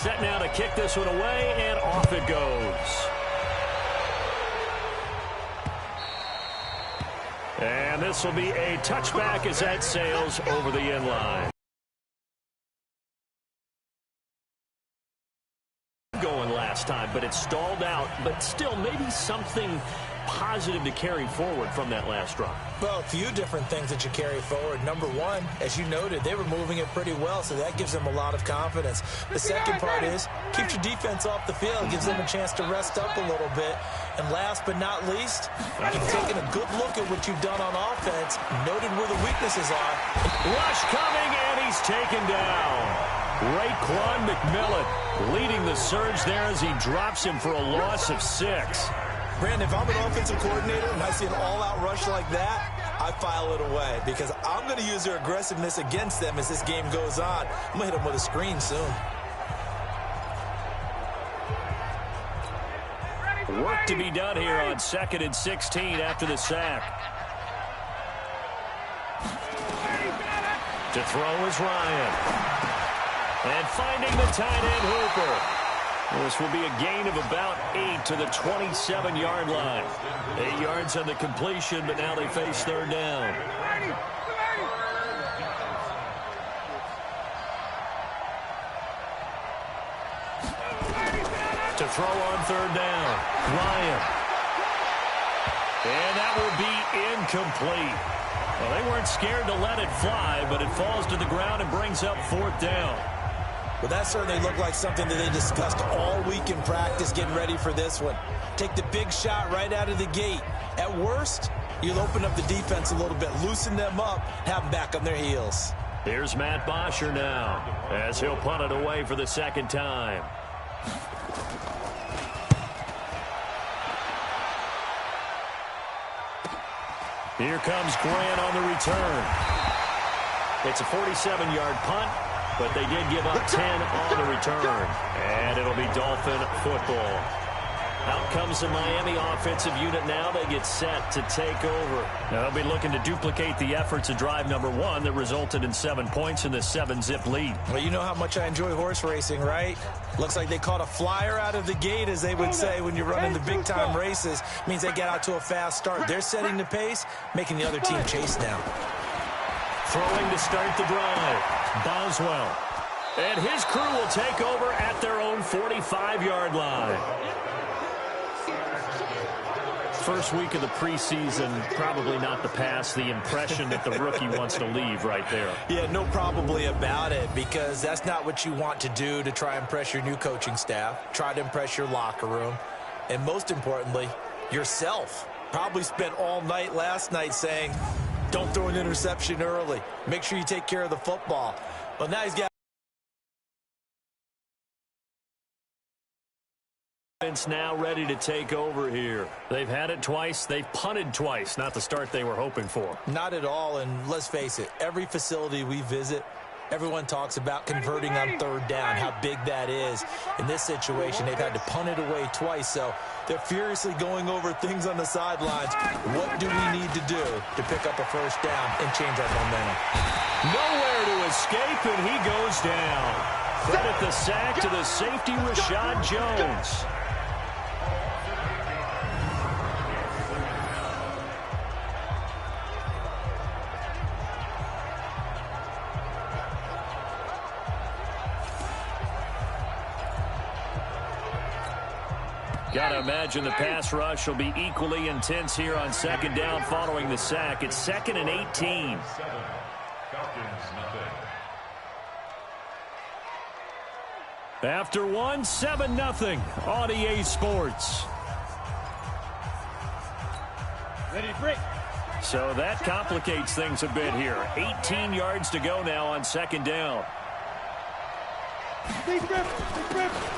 Set now to kick this one away, and off it goes. And this will be a touchback as that sails over the end line. Going last time, but it stalled out. But still, maybe something positive to carry forward from that last drive. Well, a few different things that you carry forward. Number one, as you noted, they were moving it pretty well, so that gives them a lot of confidence. The second part is keep your defense off the field, gives them a chance to rest up a little bit. And last but not least, you've taken a good look at what you've done on offense, noted where the weaknesses are. Rush coming, and he's taken down. Raekwon McMillan leading the surge there as he drops him for a loss of 6. Brandon, if I'm an offensive coordinator and I see an all-out rush like that, I file it away because I'm going to use their aggressiveness against them as this game goes on. I'm going to hit them with a screen soon. Work to be done here on 2nd and 16 after the sack. To throw is Ryan. And finding the tight end Hooper. This will be a gain of about 8 to the 27-yard line. 8 yards on the completion, but now they face third down. To throw on third down, Ryan. And that will be incomplete. Well, they weren't scared to let it fly, but it falls to the ground and brings up 4th down. Well, that certainly looked like something that they discussed all week in practice getting ready for this one. Take the big shot right out of the gate. At worst, you'll open up the defense a little bit, loosen them up, have them back on their heels. Here's Matt Bosher now as he'll punt it away for the second time. Here comes Grant on the return. It's a 47-yard punt, but they did give up 10 on the return. And it'll be Dolphin football. Out comes the Miami offensive unit now. They get set to take over. They'll be looking to duplicate the efforts of drive number 1 that resulted in 7 points in the 7-zip lead. Well, you know how much I enjoy horse racing, right? Looks like they caught a flyer out of the gate, as they would say when you're running the big-time races. Means they get out to a fast start. They're setting the pace, making the other team chase now. Throwing to start the drive, Boswell. And his crew will take over at their own 45-yard line. First week of the preseason, probably not the pass, the impression that the rookie wants to leave right there. Yeah, no probably about it, because that's not what you want to do to try and impress your new coaching staff, try to impress your locker room, and most importantly, yourself. Probably spent all night last night saying, don't throw an interception early. Make sure you take care of the football. Well, now he's got now ready to take over here. They've had it twice. They've punted twice. Not the start they were hoping for. Not at all, and let's face it, every facility we visit, everyone talks about converting on third down, how big that is. In this situation, they've had to punt it away twice, so they're furiously going over things on the sidelines. What do we need to do to pick up a first down and change our momentum? Nowhere to escape, and he goes down. Credit the sack to the safety, Rashad Jones. Got to imagine the pass rush will be equally intense here on second down following the sack. It's 2nd and 18. After one, 7-0 on EA Sports. So that complicates things a bit here. 18 yards to go now on second down.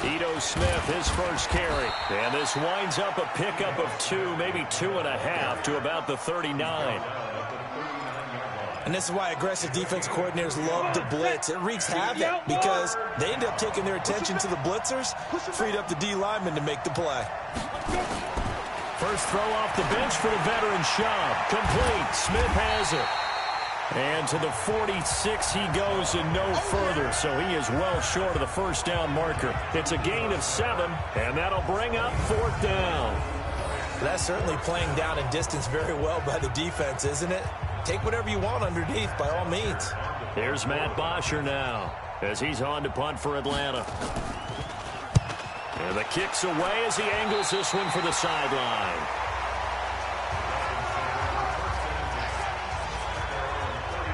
Ito Smith, his first carry. And this winds up a pickup of 2, maybe 2.5 to about the 39. And this is why aggressive defense coordinators love to blitz. It wreaks havoc because they end up taking their attention to the blitzers, freed up the D lineman to make the play. First throw off the bench for the veteran Schaub. Complete. Smith has it. And to the 46 he goes and no further, so he is well short of the first down marker. It's a gain of 7, and that'll bring up 4th down. That's certainly playing down and distance very well by the defense, isn't it? Take whatever you want underneath, by all means. Here's Matt Bosher now, as he's on to punt for Atlanta. And the kick's away as he angles this one for the sideline.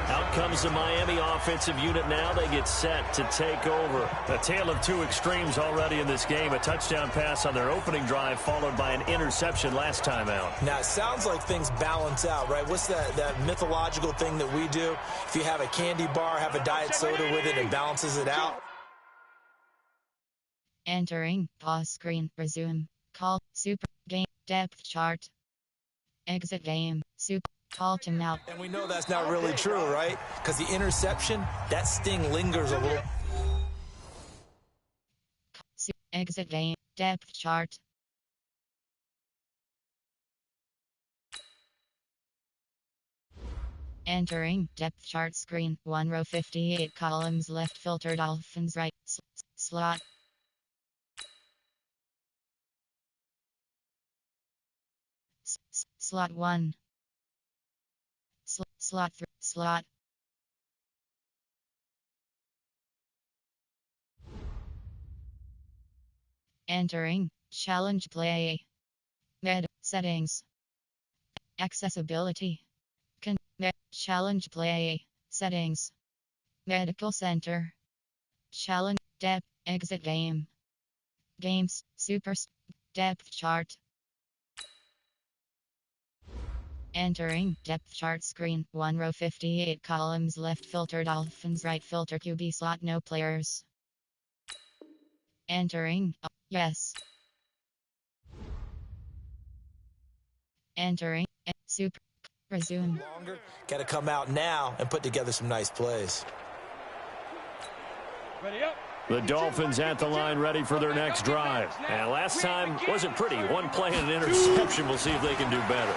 Out comes the Miami offensive unit now. They get set to take over. A tale of two extremes already in this game. A touchdown pass on their opening drive followed by an interception last time out. Now, it sounds like things balance out, right? What's that mythological thing that we do? If you have a candy bar, have a diet soda with it, it balances it out. Entering, pause screen, resume, call, super, game, depth chart, exit game, super. Call to now. And we know that's not really true, right? Because the interception, that sting lingers a little. Exit game. Depth chart. Entering depth chart screen. 1 row 58 columns left filter Dolphins right. Slot. Slot 1. Slot 3. Slot. Entering. Challenge play. Med. Settings. Accessibility. Challenge play. Settings. Medical center. Challenge. Depth. Exit game. Games. Super. Depth chart. Entering depth chart screen. 1 row 58 columns left filter Dolphins right filter QB slot no players. Entering yes. Entering super resume. Got to come out now and put together some nice plays. Ready up. The Dolphins at the line ready for their next drive. And last time wasn't pretty. One play and an interception. We'll see if they can do better.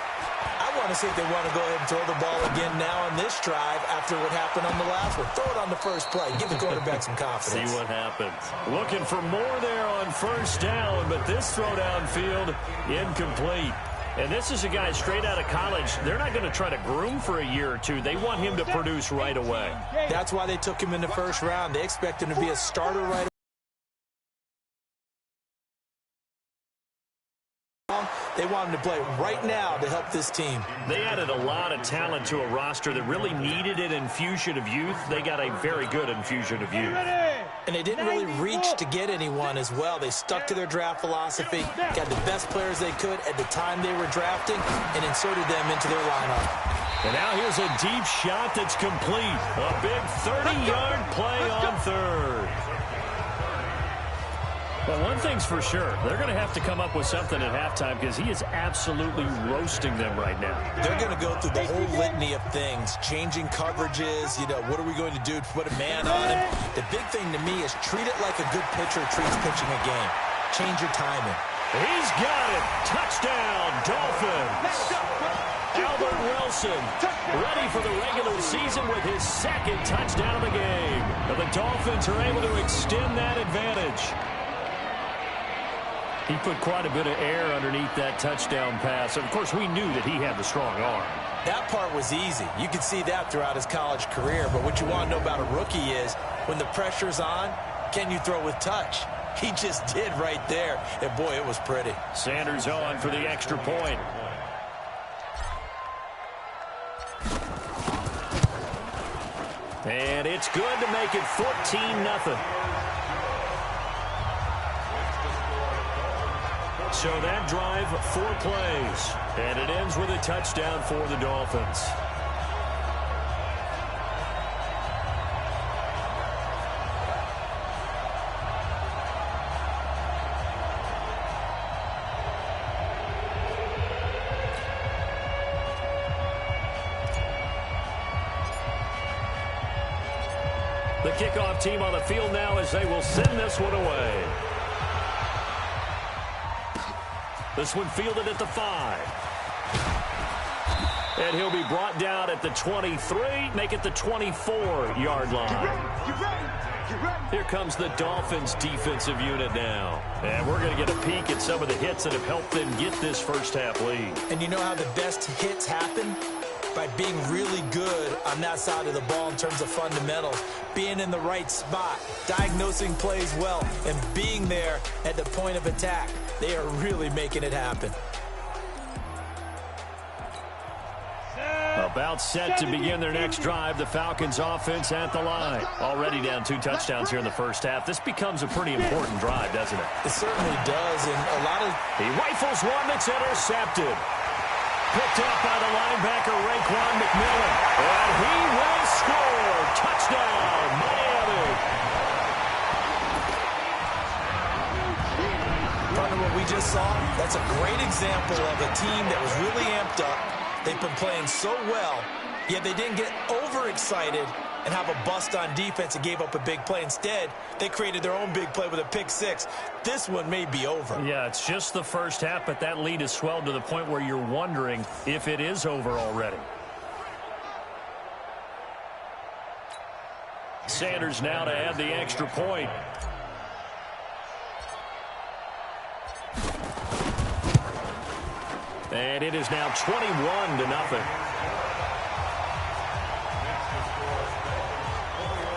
I want to see if they want to go ahead and throw the ball again now on this drive after what happened on the last one. Throw it on the first play. Give the quarterback some confidence. See what happens. Looking for more there on first down, but this throw downfield incomplete. And this is a guy straight out of college. They're not going to try to groom for a year or two. They want him to produce right away. That's why they took him in the first round. They expect him to be a starter right away. They want him to play right now to help this team. They added a lot of talent to a roster that really needed an infusion of youth. They got a very good infusion of youth. And they didn't really reach to get anyone as well. They stuck to their draft philosophy, got the best players they could at the time they were drafting, and inserted them into their lineup. And now here's a deep shot that's complete. A big 30-yard play on third. Well, one thing's for sure. They're going to have to come up with something at halftime because he is absolutely roasting them right now. They're going to go through the whole litany of things, changing coverages, what are we going to do to put a man on him? The big thing to me is treat it like a good pitcher treats pitching a game. Change your timing. He's got it. Touchdown, Dolphins. Albert Wilson ready for the regular season with his second touchdown of the game. The Dolphins are able to extend that advantage. He put quite a bit of air underneath that touchdown pass. Of course, we knew that he had the strong arm. That part was easy. You could see that throughout his college career. But what you want to know about a rookie is when the pressure's on, can you throw with touch? He just did right there. And, boy, it was pretty. Sanders on for the extra point. And it's good to make it 14-0. So that drive, 4 plays, and it ends with a touchdown for the Dolphins. The kickoff team on the field now as they will send this one away. This one fielded at the 5. And he'll be brought down at the 23, make it the 24-yard line. Get ready. Here comes the Dolphins defensive unit now. And we're going to get a peek at some of the hits that have helped them get this first-half lead. And you know how the best hits happen? By being really good on that side of the ball in terms of fundamentals, being in the right spot, diagnosing plays well, and being there at the point of attack. They are really making it happen. About set to begin their next drive. The Falcons offense at the line. Already down 2 touchdowns here in the first half. This becomes a pretty important drive, doesn't it? It certainly does. And a lot of... He rifles one that's intercepted. Picked up by the linebacker, Raekwon McMillan. And he will score. Touchdown, Miami. Partner, what we just saw, that's a great example of a team that was really amped up. They've been playing so well, yet they didn't get overexcited and have a bust on defense and gave up a big play. Instead, they created their own big play with a pick six. This one may be over. Yeah, it's just the first half, but that lead has swelled to the point where you're wondering if it is over already. Sanders now to add the extra point. And it is now 21-0.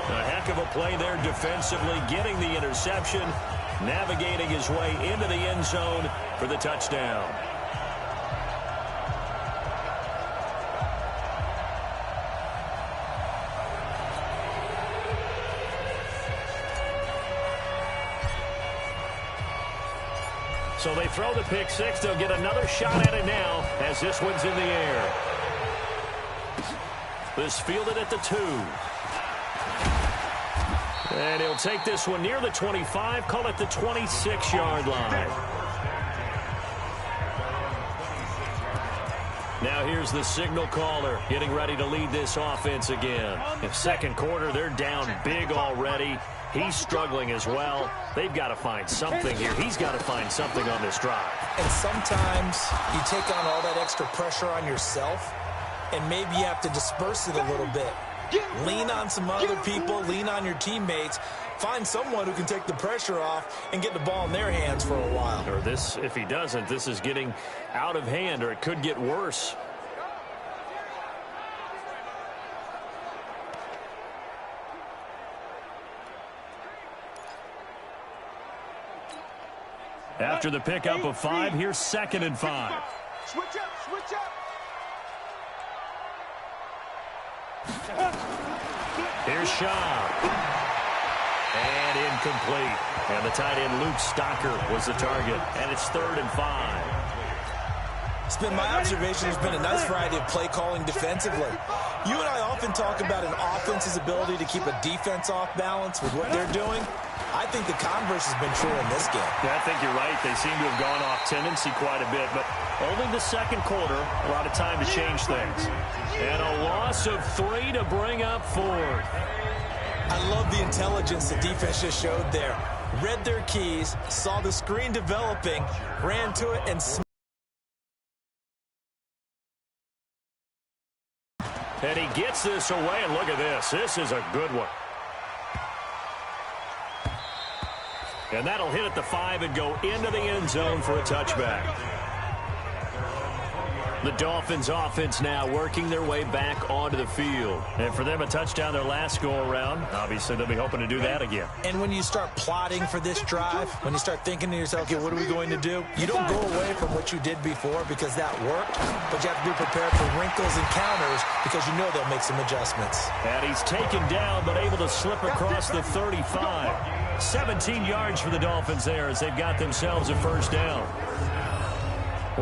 A heck of a play there defensively, getting the interception, navigating his way into the end zone for the touchdown. So they throw the pick six. They'll get another shot at it now as this one's in the air. This fielded at the 2. And he'll take this one near the 25, call it the 26-yard line. Now here's the signal caller getting ready to lead this offense again. In second quarter, they're down big already. He's struggling as well. They've got to find something here. He's got to find something on this drive. And sometimes you take on all that extra pressure on yourself, and maybe you have to disperse it a little bit. Lean on some other people, lean on your teammates, find someone who can take the pressure off and get the ball in their hands for a while. Or this, if he doesn't, this is getting out of hand, or it could get worse. After the pickup of 5, here's 2nd and 5. Switch up. Here's Shaw. And incomplete. And the tight end Luke Stocker was the target. And it's 3rd and 5. It's been my observation there's been a nice variety of play calling defensively. You and I often talk about an offense's ability to keep a defense off balance with what they're doing. I think the converse has been true in this game. Yeah, I think you're right. They seem to have gone off tendency quite a bit, but only the second quarter, a lot of time to change things. And a loss of 3 to bring up 4th. I love the intelligence the defense just showed there. Read their keys, saw the screen developing, ran to it, and he gets this away, and look at this. This is a good one. And that'll hit at the 5 and go into the end zone for a touchback. The Dolphins offense now working their way back onto the field. And for them, a touchdown their last go-around. Obviously, they'll be hoping to do that again. And when you start plotting for this drive, when you start thinking to yourself, okay, what are we going to do? You don't go away from what you did before because that worked, but you have to be prepared for wrinkles and counters because you know they'll make some adjustments. And he's taken down, but able to slip across the 35. 17 yards for the Dolphins there as they've got themselves a first down.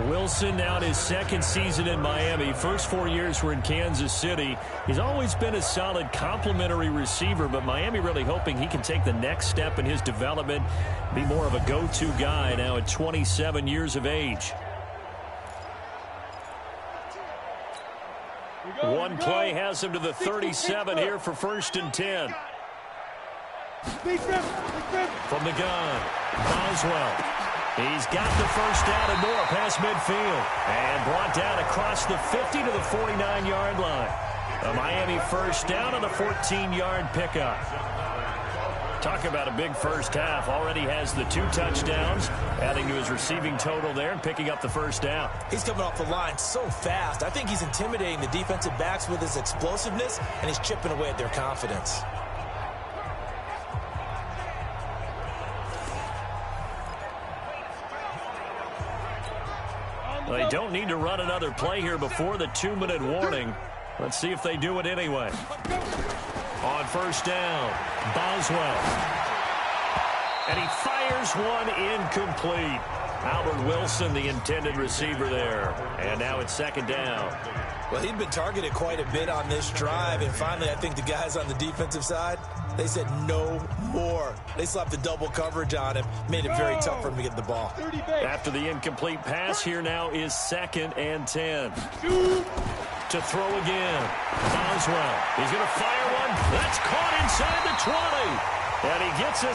Wilson now in his 2nd season in Miami. First 4 years were in Kansas City. He's always been a solid complementary receiver, but Miami really hoping he can take the next step in his development, be more of a go-to guy now at 27 years of age. One play has him to the 37 here for 1st and 10. From the gun, Boswell. He's got the first down and more past midfield. And brought down across the 50 to the 49-yard line. A Miami first down on the 14-yard pickup. Talk about a big first half. Already has the 2 touchdowns, adding to his receiving total there and picking up the first down. He's coming off the line so fast. I think he's intimidating the defensive backs with his explosiveness, and he's chipping away at their confidence. They don't need to run another play here before the 2-minute warning. Let's see if they do it anyway. On first down, Boswell. And he fires one incomplete. Albert Wilson, the intended receiver there. And now it's second down. Well, he'd been targeted quite a bit on this drive, and finally I think the guys on the defensive side, they said no more. They slapped the double coverage on him, made it very tough for him to get the ball. After the incomplete pass, here now is 2nd and 10. To throw again. Boswell. He's going to fire one. That's caught inside the 20. And he gets his